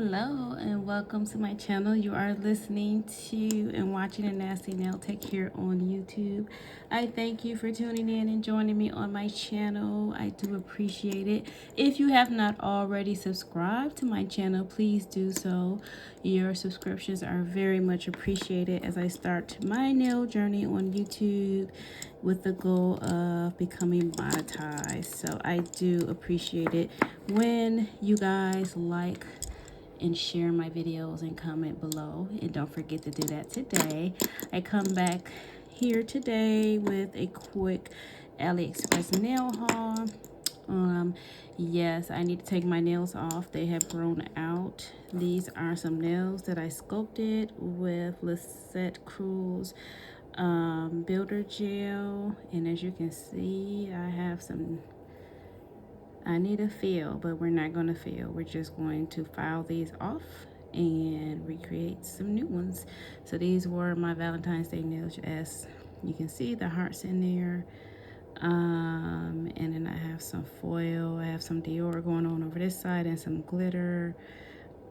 Hello and welcome to my channel. You are listening to and watching a Nasty Nail Tech here on YouTube. I thank you for tuning in and joining me on my channel. I do appreciate it. If you have not already subscribed to my channel, please do so. Your subscriptions are very much appreciated as I start my nail journey on YouTube with the goal of becoming monetized. So I do appreciate it when you guys like and share my videos and comment below, and don't forget to do that today. I come back here today with a quick AliExpress nail haul. Yes, I need to take my nails off. They have grown out. These are some nails that I sculpted with Lisette Cruz builder gel, and as you can see, I need a fill, but we're not going to fill. We're just going to file these off and recreate some new ones. So these were my Valentine's Day nails. As you can see, the hearts in there. And then I have some foil. I have some Dior going on over this side and some glitter.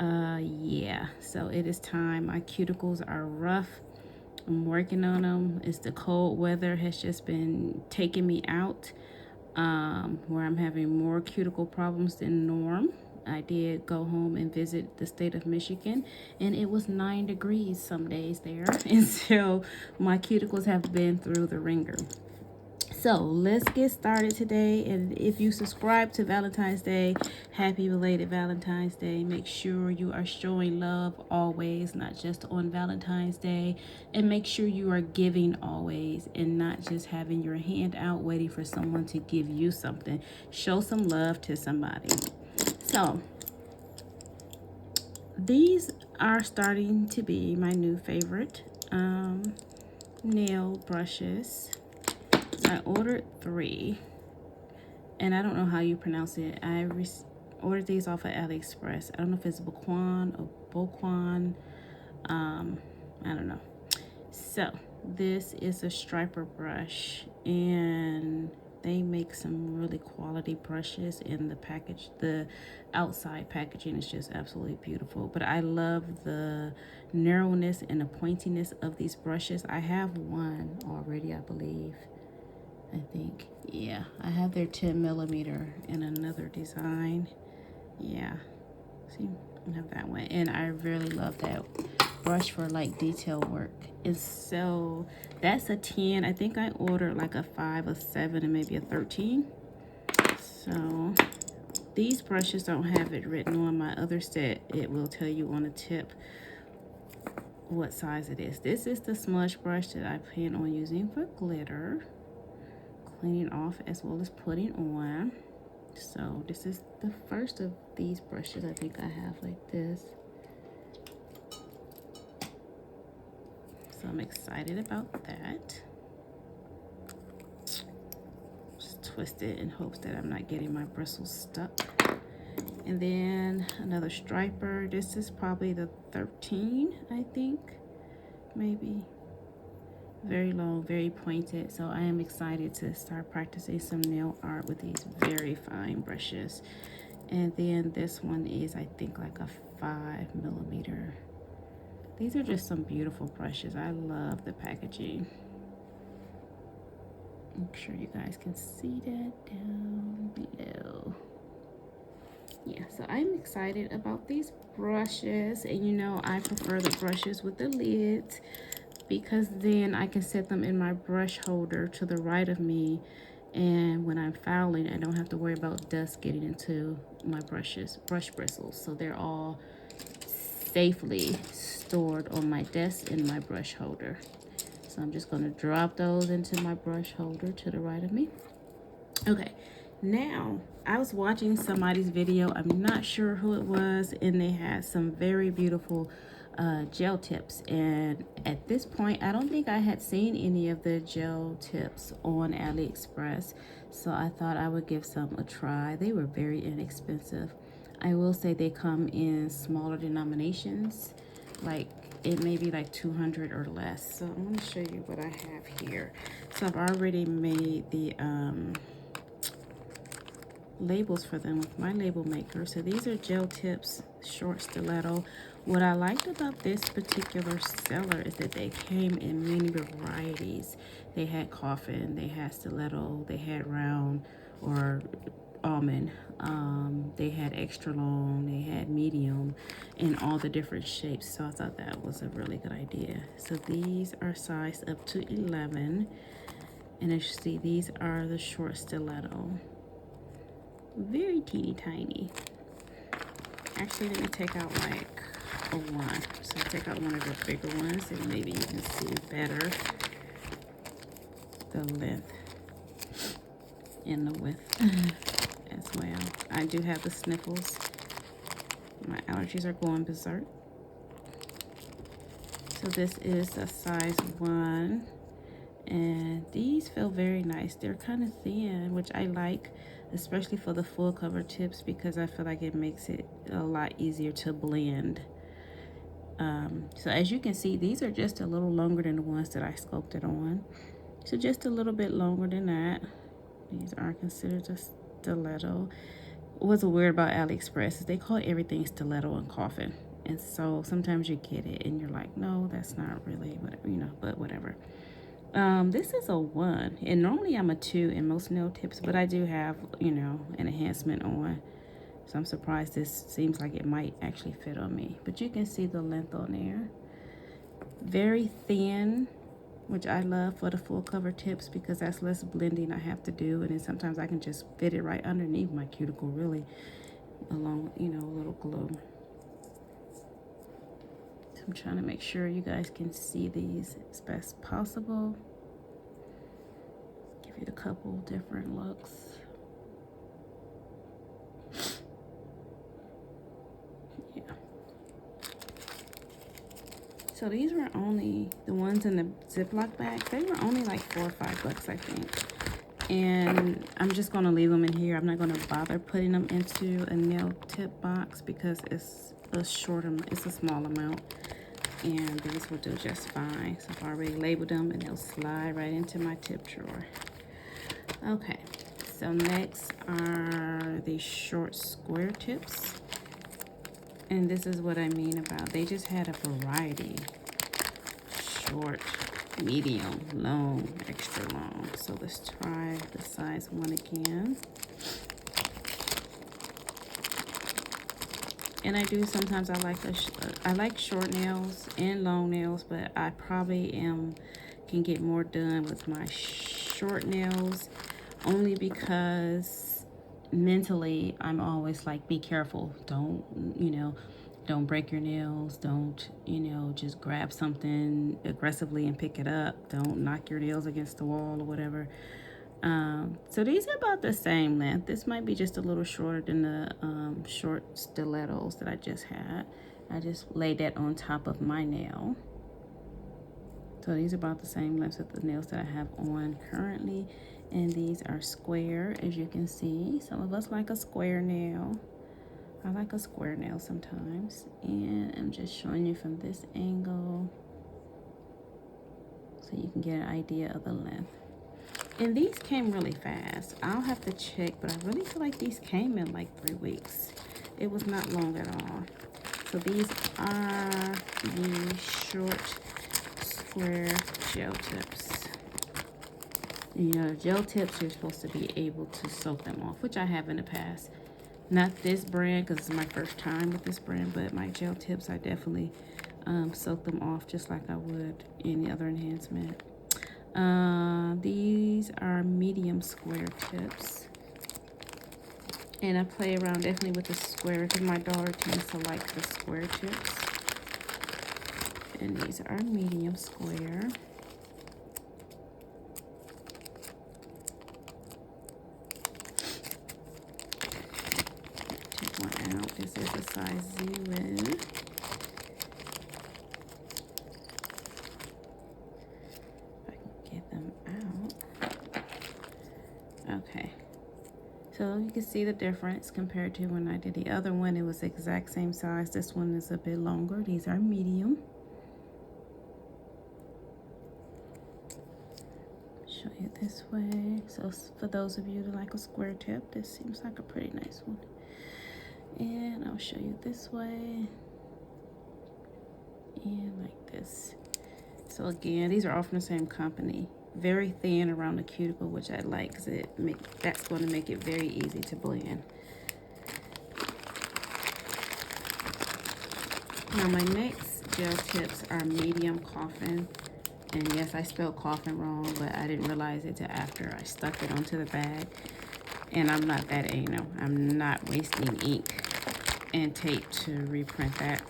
Yeah, so it is time. My cuticles are rough. I'm working on them. It's the cold weather has just been taking me out. Where I'm having more cuticle problems than norm. I did go home and visit the state of Michigan, and it was 9 degrees some days there, and so my cuticles have been through the ringer. So let's get started today. And if you subscribe to Valentine's Day, happy belated Valentine's Day. Make sure you are showing love always, not just on Valentine's Day. And make sure you are giving always and not just having your hand out waiting for someone to give you something. Show some love to somebody. So these are starting to be my new favorite nail brushes. I ordered 3, and I don't know how you pronounce it. I ordered these off of AliExpress. I don't know if it's Boquan or Boquan. I don't know. So this is a striper brush, and they make some really quality brushes in the package. The outside packaging is just absolutely beautiful, but I love the narrowness and the pointiness of these brushes. I have one already, I believe. I think, yeah, I have their 10 millimeter in another design. Yeah, see, I have that one, and I really love that brush for like detail work. And so that's a 10. I think I ordered like a 5, a 7, and maybe a 13. So these brushes don't have it written on my other set. It will tell you on the tip what size it is. This is the smudge brush that I plan on using for glitter, cleaning off as well as putting on. So this is the first of these brushes. I think I have like this. So I'm excited about that. Just twist it in hopes that I'm not getting my bristles stuck. And then another striper. This is probably the 13, I think, maybe. Very long, very pointed. So I am excited to start practicing some nail art with these very fine brushes. And then this one is, I think, like a 5 millimeter. These are just some beautiful brushes. I love the packaging. Make sure you guys can see that down below. Yeah, so I'm excited about these brushes. And you know, I prefer the brushes with the lids, because then I can set them in my brush holder to the right of me, and when I'm filing, I don't have to worry about dust getting into my brush bristles. So they're all safely stored on my desk in my brush holder. So I'm just going to drop those into my brush holder to the right of me. Okay, now I was watching somebody's video. I'm not sure who it was, and they had some very beautiful gel tips, and at this point I don't think I had seen any of the gel tips on AliExpress, so I thought I would give some a try. They were very inexpensive. I will say they come in smaller denominations, like it may be like 200 or less. So I'm going to show you what I have here. So I've already made the labels for them with my label maker. So these are gel tips, short stiletto. What I liked about this particular seller is that they came in many varieties. They had coffin, they had stiletto, they had round or almond, they had extra long, they had medium, in all the different shapes. So I thought that was a really good idea. So these are sized up to 11, and as you see, these are the short stiletto. Very teeny tiny. Actually, let me take out like a one. So take out one of the bigger ones, and maybe you can see better the length and the width as well. I do have the sniffles. My allergies are going berserk. So this is a size 1, and these feel very nice. They're kind of thin, which I like, especially for the full cover tips, because I feel like it makes it a lot easier to blend. So as you can see, these are just a little longer than the ones that I sculpted on. So just a little bit longer than that. These are considered a stiletto. What's weird about AliExpress is they call everything stiletto and coffin. And so sometimes you get it and you're like, no, that's not really what, you know, but whatever. This is a 1, and normally I'm a 2 in most nail tips, but I do have, you know, an enhancement on. So I'm surprised this seems like it might actually fit on me. But you can see the length on there. Very thin, which I love for the full cover tips because that's less blending I have to do. And then sometimes I can just fit it right underneath my cuticle, really, along with, you know, a little glue. So I'm trying to make sure you guys can see these as best possible. Give you a couple different looks. Yeah. So these were only, the ones in the Ziploc bag, they were only like $4 or $5, I think. And I'm just gonna leave them in here. I'm not gonna bother putting them into a nail tip box because it's a short amount, it's a small amount. And these will do just fine. So I've already labeled them and they'll slide right into my tip drawer. Okay, so next are these short square tips. And this is what I mean about, they just had a variety. Short, medium, long, extra long. So let's try the size 1 again. And I do sometimes, I like short nails and long nails, but I probably can get more done with my short nails, only because mentally I'm always like, be careful, don't, you know, don't break your nails, don't, you know, just grab something aggressively and pick it up, don't knock your nails against the wall or whatever. So these are about the same length. This might be just a little shorter than the short stilettos that I just had. I just laid that on top of my nail. So these are about the same length as the nails that I have on currently. And these are square, as you can see. Some of us like a square nail. I like a square nail sometimes. And I'm just showing you from this angle so you can get an idea of the length. And these came really fast. I'll have to check, but I really feel like these came in like 3 weeks. It was not long at all. So these are the short square gel tips. You know, gel tips, you're supposed to be able to soak them off, which I have in the past. Not this brand, because it's my first time with this brand, but my gel tips, I definitely soak them off just like I would any other enhancement. These are medium square tips. And I play around definitely with the square because my daughter tends to like the square tips. And these are medium square. Take one out. This is a size 0. Okay, so you can see the difference compared to when I did the other one. It was the exact same size. This one is a bit longer. These are medium. Show you this way. So for those of you that like a square tip, this seems like a pretty nice one. And I'll show you this way. And like this. So again, these are all from the same company. Very thin around the cuticle, which I like because that's going to make it very easy to blend. Now my next gel tips are medium Coffin. And yes, I spelled Coffin wrong, but I didn't realize it till after I stuck it onto the bag. And I'm not that anal. I'm not wasting ink and tape to reprint that.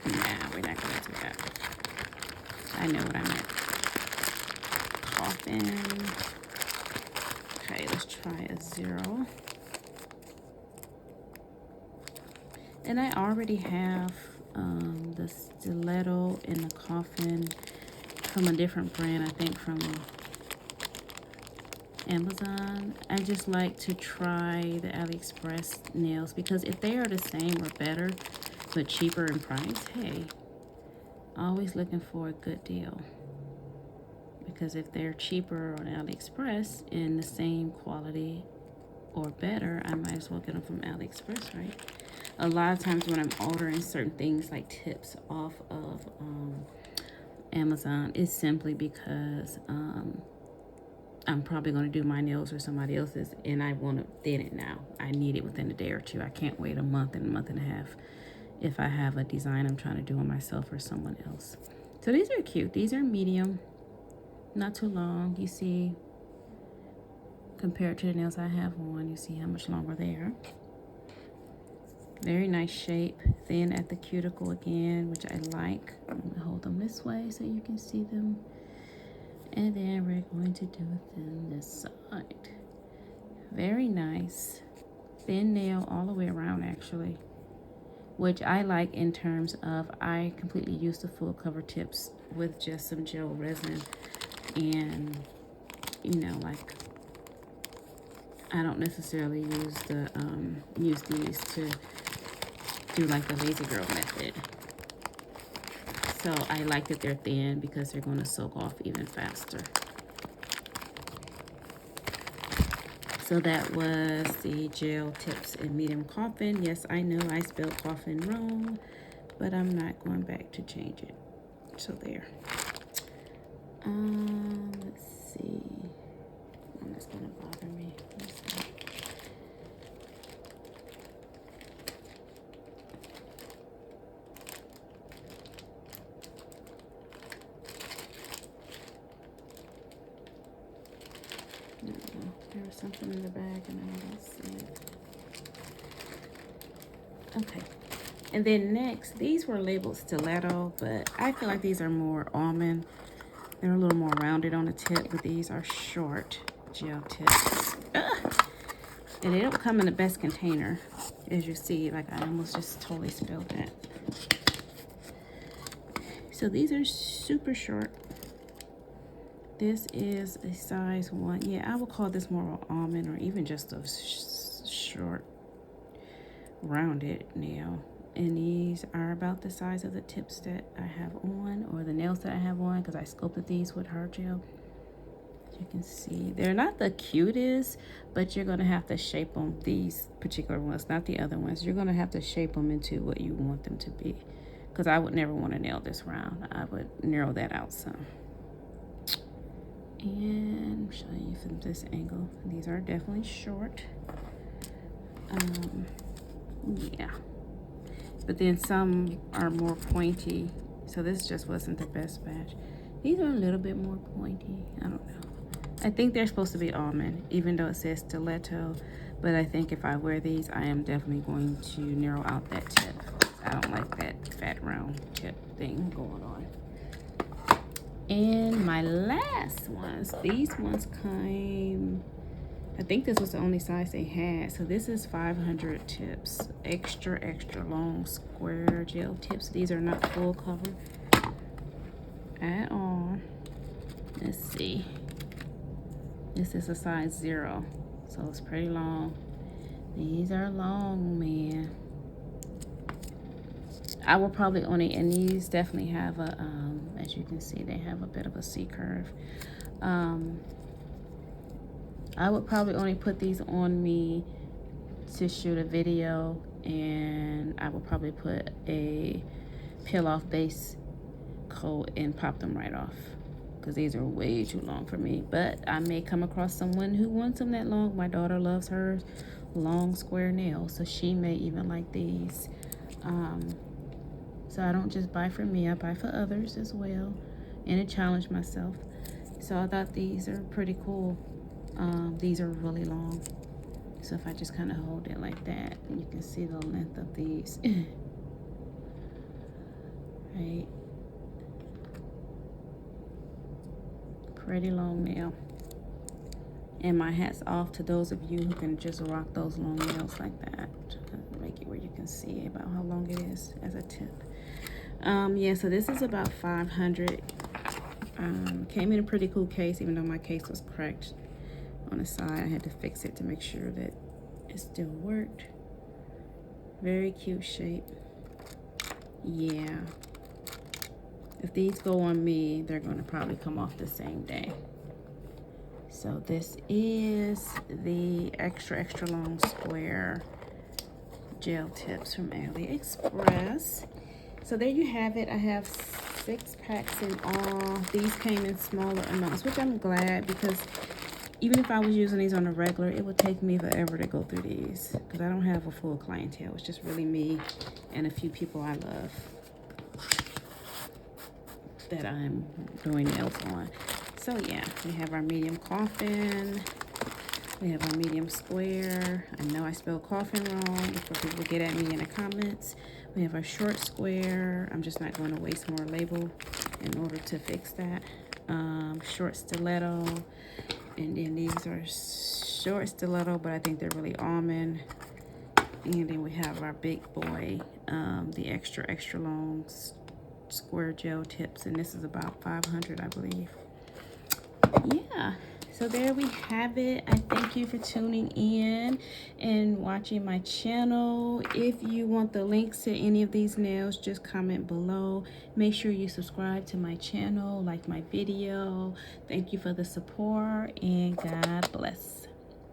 Nah, we're not going to do that. I know what I meant. Coffin. Okay, let's try a 0. And I already have the Stiletto and the Coffin from a different brand, I think from Amazon. I just like to try the AliExpress nails because if they are the same or better but cheaper in price, hey, always looking for a good deal. Because if they're cheaper on AliExpress in the same quality or better, I might as well get them from AliExpress, right? A lot of times when I'm ordering certain things like tips off of Amazon, it's simply because I'm probably going to do my nails or somebody else's and I want to thin it now. I need it within a day or two. I can't wait a month and a half if I have a design I'm trying to do on myself or someone else. So these are cute. These are medium, not too long. You see, compared to the nails I have on, you see how much longer they are. Very nice shape, thin at the cuticle again, which I like. I'm going to hold them this way so you can see them. And then we're going to do them this side. Very nice. Thin nail all the way around, actually. Which I like in terms of I completely use the full cover tips with just some gel resin. And, you know, like, I don't necessarily use these to do like the lazy girl method. So I like that they're thin because they're going to soak off even faster. So that was the gel tips in medium Coffin. Yes, I know I spelled Coffin wrong, but I'm not going back to change it. So there. Let's see. One that's going to bother me. There was something in the bag and I don't see it. Okay. And then next, these were labeled Stiletto, but I feel like these are more almond. They're a little more rounded on the tip, but these are short gel tips. And they don't come in the best container. As you see, like I almost just totally spilled that. So these are super short. This is a size 1. Yeah, I would call this more of an almond or even just a short rounded nail. And these are about the size of the tips that I have on or the nails that I have on because I sculpted these with hard gel. As you can see, they're not the cutest, but you're going to have to shape them. These particular ones, not the other ones. You're going to have to shape them into what you want them to be because I would never want to nail this round. I would narrow that out some. And I'm showing you from this angle. These are definitely short. Yeah. But then some are more pointy. So this just wasn't the best batch. These are a little bit more pointy. I don't know. I think they're supposed to be almond, even though it says Stiletto. But I think if I wear these, I am definitely going to narrow out that tip. I don't like that fat round tip thing going on. And my last ones, these ones came, I think this was the only size they had. So this is 500 tips, extra long square gel tips. These are not full cover at all. Let's see. This is a size 0, so it's pretty long. These are long, man. I will probably only, and these definitely have a, as you can see, they have a bit of a C curve. I would probably only put these on me to shoot a video, and I will probably put a peel off base coat and pop them right off, because these are way too long for me. But I may come across someone who wants them that long. My daughter loves her long square nails, so she may even like these. So I don't just buy for me, I buy for others as well, and I challenge myself. So I thought these are pretty cool. These are really long, so if I just kind of hold it like that, you can see the length of these. Right, pretty long nail. And my hat's off to those of you who can just rock those long nails like that. Make it where you can see about how long it is as a tip. Yeah, so this is about 500. Came in a pretty cool case, even though my case was cracked on the side. I had to fix it to make sure that it still worked. Very cute shape. Yeah. If these go on me, they're going to probably come off the same day. So this is the extra long square gel tips from AliExpress. So there you have it. I have 6 packs in all. These came in smaller amounts, which I'm glad, because even if I was using these on a regular, it would take me forever to go through these, because I don't have a full clientele. It's just really me and a few people I love that I'm doing nails on. So yeah, we have our medium coffin. We have our medium square. I know I spelled coffin wrong before people get at me in the comments. We have our short square. I'm just not going to waste more label in order to fix that. Short stiletto. And then these are short stiletto, but I think they're really almond. And then we have our big boy, the extra long square gel tips. And this is about 500, I believe. Yeah, so there we have it. I thank you for tuning in and watching my channel. If you want the links to any of these nails, just comment below. Make sure you subscribe to my channel, like my video. Thank you for the support, and God bless.